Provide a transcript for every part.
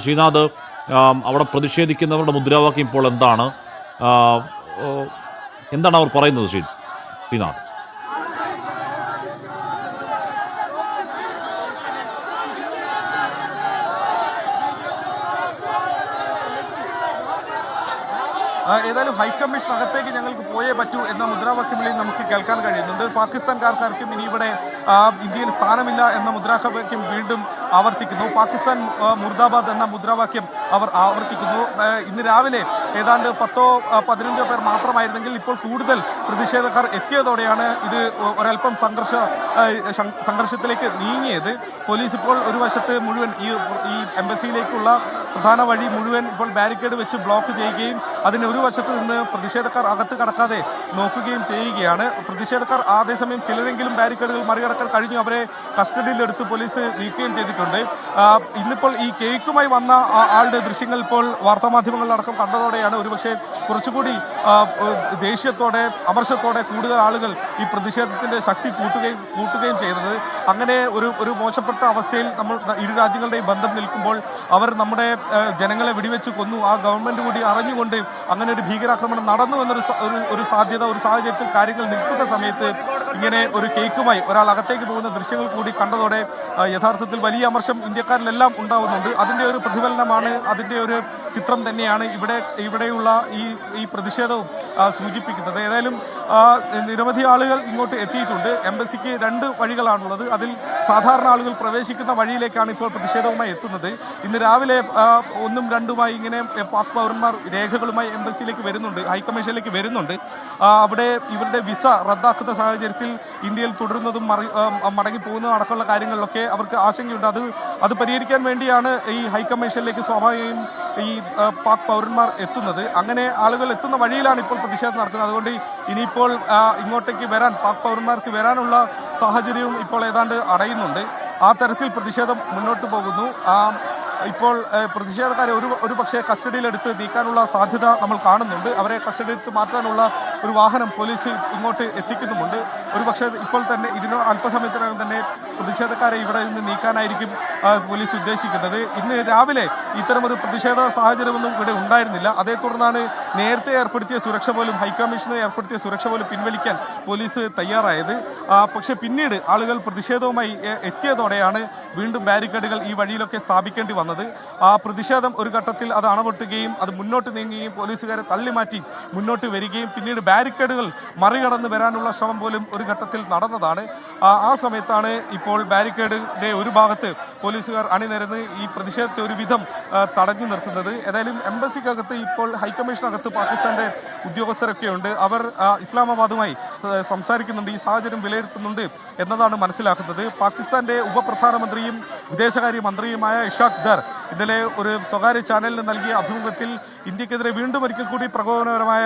ശ്രീനാഥ്, അവിടെ പ്രതിഷേധിക്കുന്നവരുടെ മുദ്രാവാക്യം ഇപ്പോൾ എന്താണ്? എന്താണ് അവർ പറയുന്നത് ശ്രീനാഥ്? ഏതായാലും ഹൈക്കമ്മീഷൻ അകത്തേക്ക് ഞങ്ങൾക്ക് പോയേ പറ്റൂ എന്ന മുദ്രാവാക്യം വിളി നമുക്ക് കേൾക്കാൻ കഴിയുന്നുണ്ട്. പാകിസ്ഥാൻകാർക്കാർക്കും ഇനി ഇവിടെ ഇന്ത്യയിൽ സ്ഥാനമില്ല എന്ന മുദ്രാവാക്യം വീണ്ടും ആവർത്തിക്കുന്നു. പാകിസ്ഥാൻ മുർദാബാദ് എന്ന മുദ്രാവാക്യം അവർ ആവർത്തിക്കുന്നു. ഇന്ന് രാവിലെ ഏതാണ്ട് 10-15 പേർ മാത്രമായിരുന്നെങ്കിൽ ഇപ്പോൾ കൂടുതൽ പ്രതിഷേധക്കാർ എത്തിയതോടെയാണ് ഇത് ഒരൽപ്പം സംഘർഷത്തിലേക്ക് നീങ്ങിയത്. പോലീസ് ഇപ്പോൾ ഒരു വശത്ത് മുഴുവൻ ഈ എംബസിയിലേക്കുള്ള പ്രധാന വഴി മുഴുവൻ ഇപ്പോൾ ബാരിക്കേഡ് വെച്ച് ബ്ലോക്ക് ചെയ്യുകയും അതിന് ഒരു വശത്ത് നിന്ന് പ്രതിഷേധക്കാർ അകത്ത് കടക്കാതെ നോക്കുകയും ചെയ്യുകയാണ്. പ്രതിഷേധക്കാർ അതേസമയം ചിലരെങ്കിലും ബാരിക്കേഡുകൾ മറികടക്കാൻ കഴിഞ്ഞു. അവരെ കസ്റ്റഡിയിലെടുത്ത് പോലീസ് നീക്കുകയും ചെയ്തിട്ടുണ്ട്. ഇന്നിപ്പോൾ ഈ കേക്കുമായി വന്ന ആളുടെ ദൃശ്യങ്ങൾ ഇപ്പോൾ വാർത്താമാധ്യമങ്ങളിലടക്കം കണ്ടതോടെയാണ് ഒരുപക്ഷെ കുറച്ചുകൂടി ദേഷ്യത്തോടെ അമർഷത്തോടെ കൂടുതൽ ആളുകൾ ഈ പ്രതിഷേധത്തിന്റെ ശക്തി കൂട്ടുകയും ചെയ്തത്. അങ്ങനെ ഒരു മോശപ്പെട്ട അവസ്ഥയിൽ നമ്മൾ ഇരു രാജ്യങ്ങളുടെയും ബന്ധം നിൽക്കുമ്പോൾ അവർ നമ്മുടെ ജനങ്ങളെ വെടിവെച്ച് കൊന്നു, ആ ഗവൺമെന്റ് കൂടി അറിഞ്ഞുകൊണ്ട് അങ്ങനെ ഒരു ഭീകരാക്രമണം നടന്നു എന്നൊരു ഒരു സാഹചര്യത്തിൽ കാര്യങ്ങൾ നിൽക്കുന്ന സമയത്ത് ഇങ്ങനെ ഒരു കേക്കുമായി ഒരാൾ അകത്തേക്ക് പോകുന്ന ദൃശ്യങ്ങൾ കൂടി കണ്ടതോടെ യഥാർത്ഥത്തിൽ വലിയ അമർഷം ഇന്ത്യക്കാരിലെല്ലാം ഉണ്ടാവുന്നുണ്ട്. അതിൻ്റെ ഒരു പ്രതിഫലനമാണ്, അതിൻ്റെ ഒരു ചിത്രം തന്നെയാണ് ഇവിടെയുള്ള ഈ പ്രതിഷേധവും സൂചിപ്പിക്കുന്നത്. ഏതായാലും നിരവധി ആളുകൾ ഇങ്ങോട്ട് എത്തിയിട്ടുണ്ട്. എംബസിക്ക് 2 വഴികളാണുള്ളത്. അതിൽ സാധാരണ ആളുകൾ പ്രവേശിക്കുന്ന വഴിയിലേക്കാണ് ഇപ്പോൾ പ്രതിഷേധവുമായി എത്തുന്നത്. ഇന്ന് രാവിലെ 1ഉം 2ഉമായി ഇങ്ങനെ പാക് പൗരന്മാർ രേഖകളുമായി എംബസിയിലേക്ക് വരുന്നുണ്ട്, ഹൈക്കമ്മീഷനിലേക്ക് വരുന്നുണ്ട്. അവിടെ ഇവരുടെ വിസ റദ്ദാക്കുന്ന സാഹചര്യത്തിൽ ഇന്ത്യയിൽ തുടരുന്നതും മടങ്ങി പോകുന്നതും അടക്കമുള്ള കാര്യങ്ങളിലൊക്കെ അവർക്ക് ആശങ്കയുണ്ട്. അത് പരിഹരിക്കാൻ വേണ്ടിയാണ് ഈ ഹൈക്കമ്മീഷനിലേക്ക് സ്വാഭാവികമായും ഈ പാക് പൗരന്മാർ എത്തുന്നത്. അങ്ങനെ ആളുകൾ എത്തുന്ന വഴിയിലാണ് ഇപ്പോൾ പ്രതിഷേധം നടക്കുന്നത്. അതുകൊണ്ട് ഇനിയിപ്പോൾ ഇങ്ങോട്ടേക്ക് വരാൻ പാക് പൗരന്മാർക്ക് വരാനുള്ള സാഹചര്യവും ഇപ്പോൾ ഏതാണ്ട് അടയുന്നുണ്ട്. ആ തരത്തിൽ പ്രതിഷേധം മുന്നോട്ട് പോകുന്നു. ഇപ്പോൾ പ്രതിഷേധക്കാരെ ഒരു പക്ഷേ കസ്റ്റഡിയിലെടുത്ത് നീക്കാനുള്ള സാധ്യത നമ്മൾ കാണുന്നുണ്ട്. അവരെ കസ്റ്റഡിയിലെടുത്ത് മാറ്റാനുള്ള ഒരു വാഹനം പോലീസ് ഇങ്ങോട്ട് എത്തിക്കുന്നുമുണ്ട്. ഒരു പക്ഷേ ഇപ്പോൾ തന്നെ അല്പസമയത്തിനകം തന്നെ പ്രതിഷേധക്കാരെ ഇവിടെ നിന്ന് നീക്കാനായിരിക്കും പോലീസ് ഉദ്ദേശിക്കുന്നത്. ഇന്ന് രാവിലെ ഇത്തരമൊരു പ്രതിഷേധ സാഹചര്യമൊന്നും ഇവിടെ ഉണ്ടായിരുന്നില്ല. അതേ തുടർന്നാണ് നേരത്തെ ഏർപ്പെടുത്തിയ സുരക്ഷ പോലും, ഹൈക്കമ്മീഷണർ ഏർപ്പെടുത്തിയ സുരക്ഷ പോലും പിൻവലിക്കാൻ പോലീസ് തയ്യാറായത്. പക്ഷേ പിന്നീട് ആളുകൾ പ്രതിഷേധവുമായി എത്തിയതോടെയാണ് വീണ്ടും ബാരിക്കേഡുകൾ ഈ വഴിയിലൊക്കെ സ്ഥാപിക്കേണ്ടി വന്നത്. ആ പ്രതിഷേധം ഒരു ഘട്ടത്തിൽ അത് അണപൊട്ടുകയും അത് മുന്നോട്ട് നീങ്ങുകയും പോലീസുകാരെ തള്ളിമാറ്റി മുന്നോട്ട് വരികയും പിന്നീട് ബാരിക്കേഡുകൾ മറികടന്ന് വരാനുള്ള ശ്രമം പോലും ഒരു ഘട്ടത്തിൽ നടന്നതാണ്. ആ സമയത്താണ് ഇപ്പോൾ ബാരിക്കേഡിന്റെ ഒരു ഭാഗത്ത് പോലീസുകാർ അണിനിരന്ന് ഈ പ്രതിഷേധത്തെ ഒരു വിധം തടഞ്ഞു നിർത്തുന്നത്. ഏതായാലും എംബസിക്കകത്ത് ഇപ്പോൾ ഹൈക്കമ്മീഷനകത്ത് പാകിസ്ഥാന്റെ ഉദ്യോഗസ്ഥരൊക്കെ ഉണ്ട്. അവർ ഇസ്ലാമാബാദുമായി സംസാരിക്കുന്നുണ്ട്, ഈ സാഹചര്യം വിലയിരുത്തുന്നുണ്ട് എന്നതാണ് മനസ്സിലാക്കുന്നത്. പാകിസ്ഥാന്റെ ഉപപ്രധാനമന്ത്രിയും വിദേശകാര്യ മന്ത്രിയുമായ ഇഷാഖ് ദർ ഇന്നലെ ഒരു സ്വകാര്യ ചാനലിന് നൽകിയ അഭിമുഖത്തിൽ ഇന്ത്യക്കെതിരെ വീണ്ടും ഒരിക്കൽ കൂടി പ്രകോപനപരമായ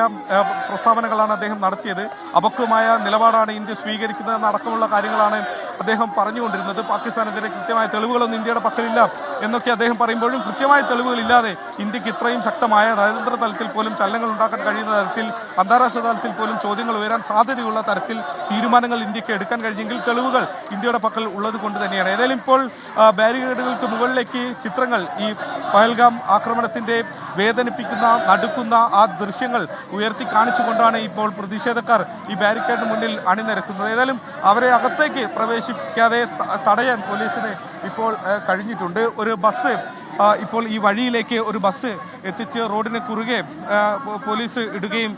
പ്രസ്താവനകളാണ് അദ്ദേഹം നടത്തിയത്. അപക്വമായ നിലപാടാണ് ഇന്ത്യ സ്വീകരിക്കുന്നതെന്ന അടക്കമുള്ള കാര്യങ്ങളാണ് അദ്ദേഹം പറഞ്ഞുകൊണ്ടിരുന്നത്. പാകിസ്ഥാനെതിരെ കൃത്യമായ തെളിവുകളൊന്നും ഇന്ത്യയുടെ പക്കലില്ല എന്നൊക്കെ അദ്ദേഹം പറയുമ്പോഴും കൃത്യമായ തെളിവുകളില്ലാതെ ഇന്ത്യക്ക് ഇത്രയും ശക്തമായ നയതന്ത്ര തലത്തിൽ പോലും ചലനങ്ങൾ ഉണ്ടാക്കാൻ കഴിയുന്ന തരത്തിൽ, അന്താരാഷ്ട്ര തലത്തിൽ പോലും ചോദ്യങ്ങൾ ഉയരാൻ സാധ്യതയുള്ള തരത്തിൽ തീരുമാനങ്ങൾ ഇന്ത്യക്ക് എടുക്കാൻ കഴിഞ്ഞെങ്കിൽ തെളിവുകൾ ഇന്ത്യയുടെ പക്കൽ ഉള്ളത് കൊണ്ട് തന്നെയാണ്. ഏതായാലും ഇപ്പോൾ ബാരിക്കേഡുകൾക്ക് മുകളിലേക്ക് ചിത്രങ്ങൾ, ഈ പഹൽഗാം ആക്രമണത്തിന്റെ വേദനിപ്പിക്കുന്ന നടുക്കുന്ന ആ ദൃശ്യങ്ങൾ ഉയർത്തി കാണിച്ചുകൊണ്ടാണ് ഇപ്പോൾ പ്രതിഷേധക്കാർ ഈ ബാരിക്കേഡിന് മുന്നിൽ അണിനിരക്കുന്നത്. ഏതായാലും അവരെ അകത്തേക്ക് പ്രവേശിക്കാതെ തടയാൻ പോലീസിന് ഇപ്പോൾ കഴിഞ്ഞിട്ടുണ്ട്. ഒരു ബസ് ഇപ്പോൾ ഈ വഴിയിലേക്ക് ഒരു ബസ് എത്തിച്ച് റോഡിന് കുറുകെ പോലീസ് ഇടുകയും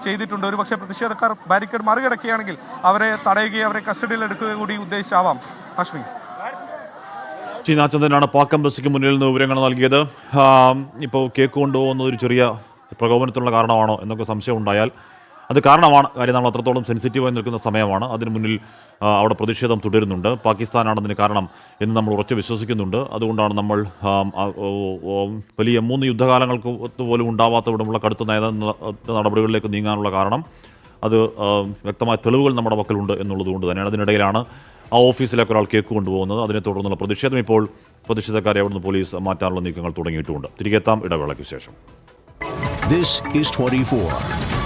ചെയ്തിട്ടുണ്ട്. ഒരുപക്ഷെ പ്രതിഷേധക്കാർ ബാരിക്കേഡ് മറികടക്കുകയാണെങ്കിൽ അവരെ തടയുകയും അവരെ കസ്റ്റഡിയിൽ എടുക്കുകയും കൂടി ഉദ്ദേശിച്ചാവാം. അശ്മി, ശ്രീനാഥചന്ദ്രനാണ് പാക് എംബസിക്ക് മുന്നിൽ നിന്ന് വിവരങ്ങൾ നൽകിയത്. ഇപ്പോൾ കേക്ക് കൊണ്ടുപോകുന്നത് ഒരു ചെറിയ പ്രകോപനത്തിനുള്ള കാരണമാണോ എന്നൊക്കെ സംശയം ഉണ്ടായാൽ അത് കാരണമാണ്. കാര്യം നമ്മൾ അത്രത്തോളം സെൻസിറ്റീവായി നിൽക്കുന്ന സമയമാണ്. അതിന് മുന്നിൽ അവിടെ പ്രതിഷേധം തുടരുന്നുണ്ട്. പാകിസ്ഥാനാണ് അതിന് കാരണം എന്ന് നമ്മൾ ഉറച്ചു വിശ്വസിക്കുന്നുണ്ട്. അതുകൊണ്ടാണ് നമ്മൾ വലിയ 3 യുദ്ധകാലങ്ങൾക്ക് പോലും ഉണ്ടാവാത്ത വിധമുള്ള കടുത്ത നയതന്ത്ര നടപടികളിലേക്ക് നീങ്ങാനുള്ള കാരണം അത് വ്യക്തമായ തെളിവുകൾ നമ്മുടെ പക്കലുണ്ട് എന്നുള്ളത് കൊണ്ട് തന്നെയാണ്. അതിനിടയിലാണ് ആ ഓഫീസിലേക്ക് ഒരാൾ കേക്ക് കൊണ്ടുപോകുന്നത്. അതിനെ തുടർന്നുള്ള പ്രതിഷേധം, ഇപ്പോൾ പ്രതിഷേധക്കാരെ അവിടുന്ന് പോലീസ് മാറ്റാനുള്ള നീക്കങ്ങൾ തുടങ്ങിയിട്ടുമുണ്ട്. തിരികെ എത്താം ഇടവേളയ്ക്ക് ശേഷം. This is 24.